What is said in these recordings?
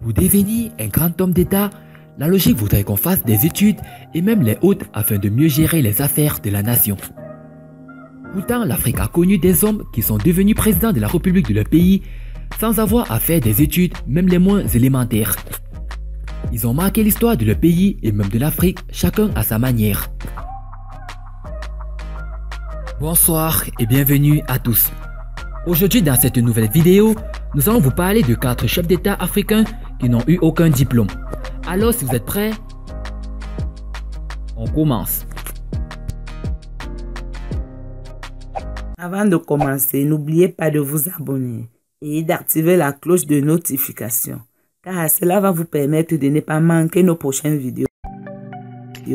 Pour devenir un grand homme d'État, la logique voudrait qu'on fasse des études et même les hautes afin de mieux gérer les affaires de la nation. Pourtant, l'Afrique a connu des hommes qui sont devenus présidents de la République de leur pays sans avoir à faire des études, même les moins élémentaires. Ils ont marqué l'histoire de leur pays et même de l'Afrique, chacun à sa manière. Bonsoir et bienvenue à tous. Aujourd'hui dans cette nouvelle vidéo, nous allons vous parler de 4 chefs d'État africains qui n'ont eu aucun diplôme. Alors si vous êtes prêts, on commence. Avant de commencer, n'oubliez pas de vous abonner et d'activer la cloche de notification, car cela va vous permettre de ne pas manquer nos prochaines vidéos.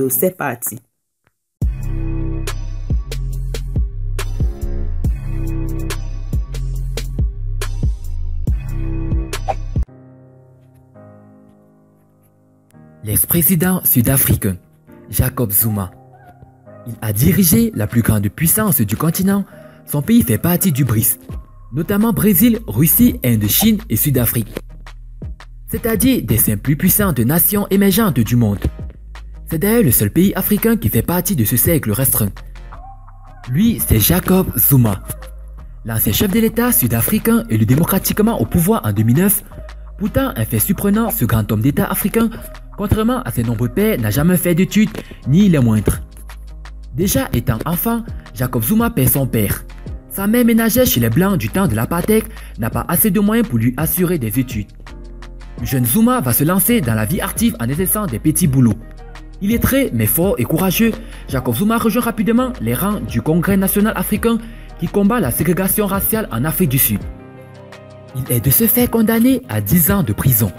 C'est parti. L'ex-président sud-africain, Jacob Zuma. Il a dirigé la plus grande puissance du continent. Son pays fait partie du BRICS, notamment Brésil, Russie, Inde, Chine et Sud-Afrique. C'est-à-dire des 5 plus puissantes nations émergentes du monde. C'est d'ailleurs le seul pays africain qui fait partie de ce cercle restreint. Lui, c'est Jacob Zuma. L'ancien chef de l'État sud-africain élu démocratiquement au pouvoir en 2009. Pourtant, un fait surprenant, ce grand homme d'État africain, contrairement à ses nombreux pères, n'a jamais fait d'études, ni les moindres. Déjà étant enfant, Jacob Zuma perd son père. Sa mère ménagère chez les Blancs du temps de l'apartheid n'a pas assez de moyens pour lui assurer des études. Le jeune Zuma va se lancer dans la vie active en exerçant des petits boulots. Illettré mais fort et courageux, Jacob Zuma rejoint rapidement les rangs du Congrès national africain qui combat la ségrégation raciale en Afrique du Sud. Il est de ce fait condamné à 10 ans de prison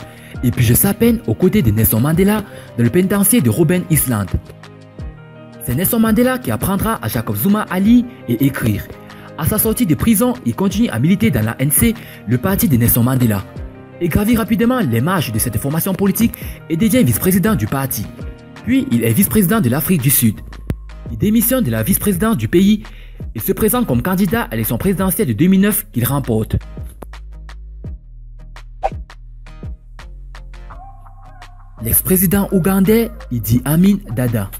et purge sa peine aux côtés de Nelson Mandela dans le pénitencier de Robben Island. C'est Nelson Mandela qui apprendra à Jacob Zuma à lire et écrire. À sa sortie de prison, il continue à militer dans l'ANC, le parti de Nelson Mandela, et gravit rapidement les marches de cette formation politique et devient vice-président du parti. Puis il est vice-président de l'Afrique du Sud. Il démissionne de la vice-présidence du pays et se présente comme candidat à l'élection présidentielle de 2009 qu'il remporte. L'ex-président ougandais Idi Amin Dada.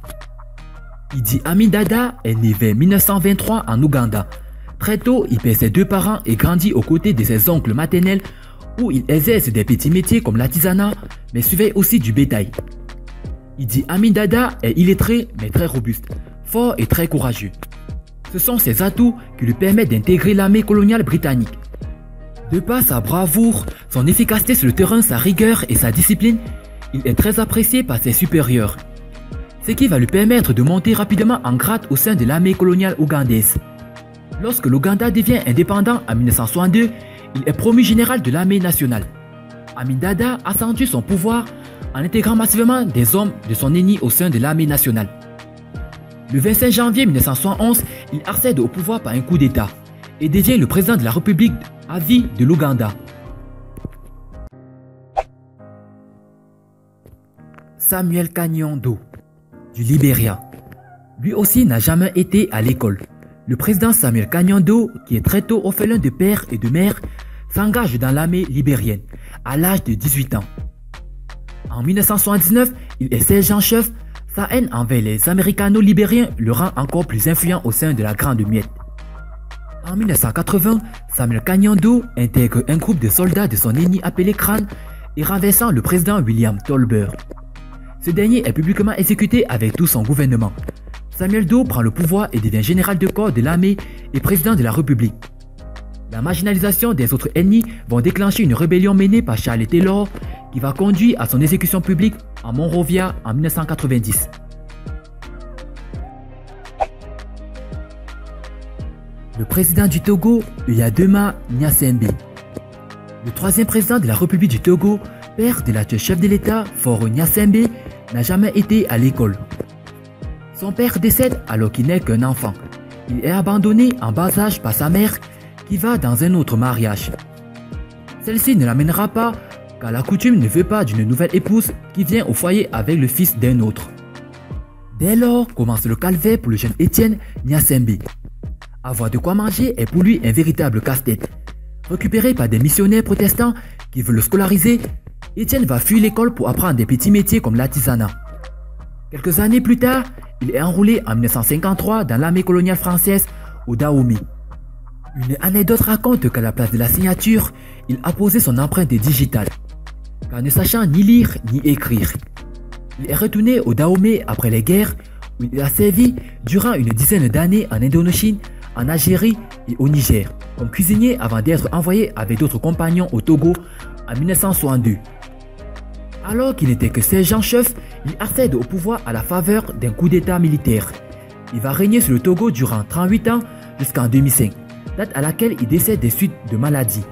Idi Amin Dada est né vers 1923 en Ouganda. Très tôt, il perd ses 2 parents et grandit aux côtés de ses oncles maternels où il exerce des petits métiers comme l'artisanat, mais surveille aussi du bétail. Idi Amin Dada est illettré mais très robuste, fort et très courageux. Ce sont ses atouts qui lui permettent d'intégrer l'armée coloniale britannique. De par sa bravoure, son efficacité sur le terrain, sa rigueur et sa discipline, il est très apprécié par ses supérieurs, ce qui va lui permettre de monter rapidement en grade au sein de l'armée coloniale ougandaise. Lorsque l'Ouganda devient indépendant en 1962, il est promu général de l'armée nationale. Amin Dada accentue son pouvoir en intégrant massivement des hommes de son ethnie au sein de l'armée nationale. Le 25 janvier 1971, il accède au pouvoir par un coup d'État et devient le président de la République à vie de l'Ouganda. Samuel Kanyando, du Libéria. Lui aussi n'a jamais été à l'école. Le président Samuel Kanyando, qui est très tôt orphelin de père et de mère, s'engage dans l'armée libérienne à l'âge de 18 ans. En 1979, il est sergent-chef. Sa haine envers les américano-libériens le rend encore plus influent au sein de la Grande Muette. En 1980, Samuel Kanyando intègre un groupe de soldats de son ennemi appelé Crane et renversant le président William Tolber. Ce dernier est publiquement exécuté avec tout son gouvernement. Samuel Doe prend le pouvoir et devient général de corps de l'armée et président de la République. La marginalisation des autres ennemis vont déclencher une rébellion menée par Charles Taylor qui va conduire à son exécution publique à Monrovia en 1990. Le président du Togo, Uyadema Nyasembe. Le 3e président de la République du Togo, père de l'actuel chef de l'État, Faure Gnassingbe, n'a jamais été à l'école. Son père décède alors qu'il n'est qu'un enfant. Il est abandonné en bas âge par sa mère qui va dans un autre mariage. Celle-ci ne l'amènera pas car la coutume ne veut pas d'une nouvelle épouse qui vient au foyer avec le fils d'un autre. Dès lors commence le calvaire pour le jeune Étienne Gnassingbe. Avoir de quoi manger est pour lui un véritable casse-tête. Récupéré par des missionnaires protestants qui veulent le scolariser, Étienne va fuir l'école pour apprendre des petits métiers comme l'artisanat. Quelques années plus tard, il est enrôlé en 1953 dans l'armée coloniale française au Dahomey. Une anecdote raconte qu'à la place de la signature, il a posé son empreinte digitale, car ne sachant ni lire ni écrire. Il est retourné au Dahomey après les guerres, où il a servi durant une dizaine d'années en Indochine, en Algérie et au Niger, comme cuisinier avant d'être envoyé avec d'autres compagnons au Togo en 1962. Alors qu'il n'était que sergent-chef, il accède au pouvoir à la faveur d'un coup d'état militaire. Il va régner sur le Togo durant 38 ans jusqu'en 2005, date à laquelle il décède des suites de maladies.